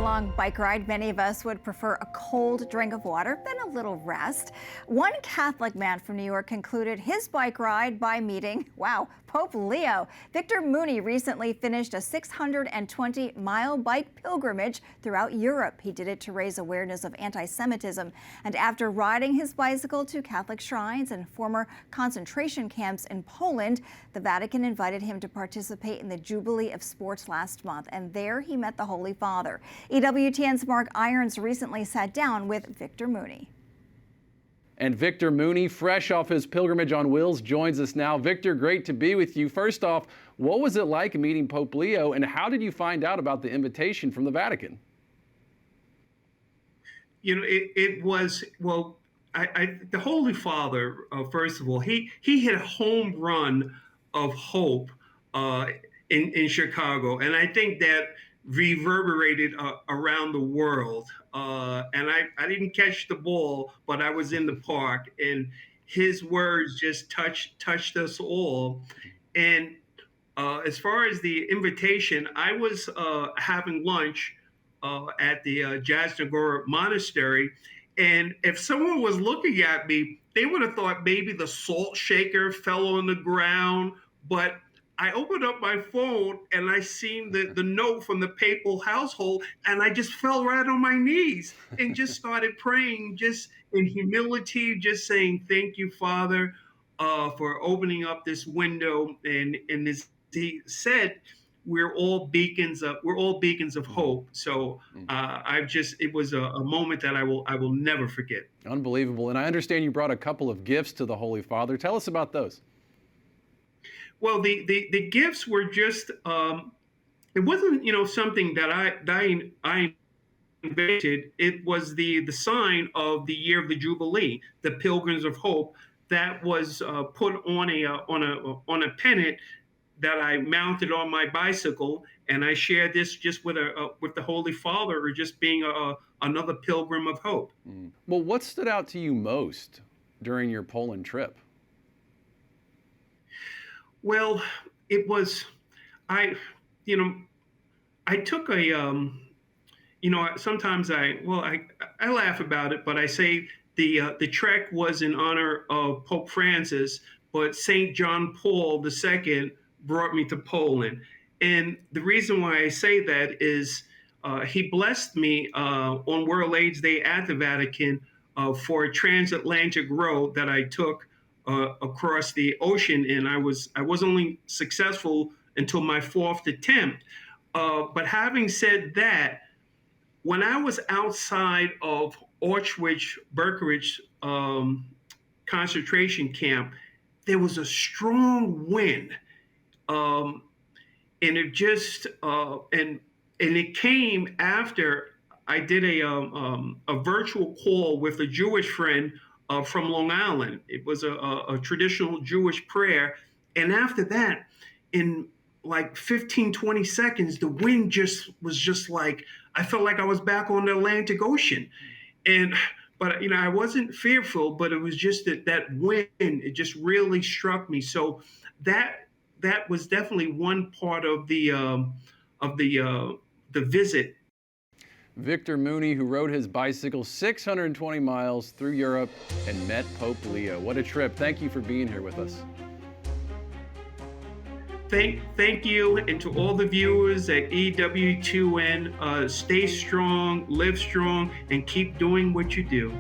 hour-long bike ride, many of us would prefer a cold drink of water than a little rest. One Catholic man from New York concluded his bike ride by meeting, Pope Leo. Victor Mooney recently finished a 620-mile bike pilgrimage throughout Europe. He did it to raise awareness of antisemitism. And after riding his bicycle to Catholic shrines and former concentration camps in Poland, the Vatican invited him to participate in the Jubilee of Sports last month. And there he met the Holy Father. EWTN's Mark Irons recently sat down with Victor Mooney. And Victor Mooney, fresh off his pilgrimage on wheels, joins us now. Victor, great to be with you. First off, what was it like meeting Pope Leo, and how did you find out about the invitation from the Vatican? You know, it was, well, the Holy Father, first of all, he hit a home run of hope in Chicago, and I think that reverberated around the world. And I didn't catch the ball, but I was in the park, and his words just touched us all. And as far as the invitation, I was having lunch at the Jasnagora Monastery, and if someone was looking at me, they would have thought maybe the salt shaker fell on the ground, but I opened up my phone and I seen the note from the papal household, and I just fell right on my knees and just started praying, just in humility, just saying, thank you, Father, for opening up this window. And as he said, we're all beacons of hope. So it was a moment that I will never forget. Unbelievable. And I understand you brought a couple of gifts to the Holy Father. Tell us about those. Well, the gifts were just, it wasn't, something that I invented. It was the sign of the year of the Jubilee, the Pilgrims of Hope, that was put on a pennant that I mounted on my bicycle, and I shared this just with the Holy Father, or just being another pilgrim of hope. Well, what stood out to you most during your Poland trip? Well, it was, I took a, sometimes I laugh about it, but I say the trek was in honor of Pope Francis, but St. John Paul II brought me to Poland. And the reason why I say that is he blessed me on World AIDS Day at the Vatican for a transatlantic road that I took across the ocean, and I was only successful until my fourth attempt. But having said that, when I was outside of Auschwitz-Birkenau concentration camp, there was a strong wind, and it just and it came after I did a virtual call with a Jewish friend from Long Island. It was a traditional Jewish prayer. And after that, in like 15, 20 seconds, the wind was just like, I felt like I was back on the Atlantic Ocean. But I wasn't fearful, but it was just that wind, it just really struck me. So that was definitely one part of the visit. Victor Mooney, who rode his bicycle 620 miles through Europe and met Pope Leo. What a trip. Thank you for being here with us. Thank you, and to all the viewers at EWTN, stay strong, live strong, and keep doing what you do.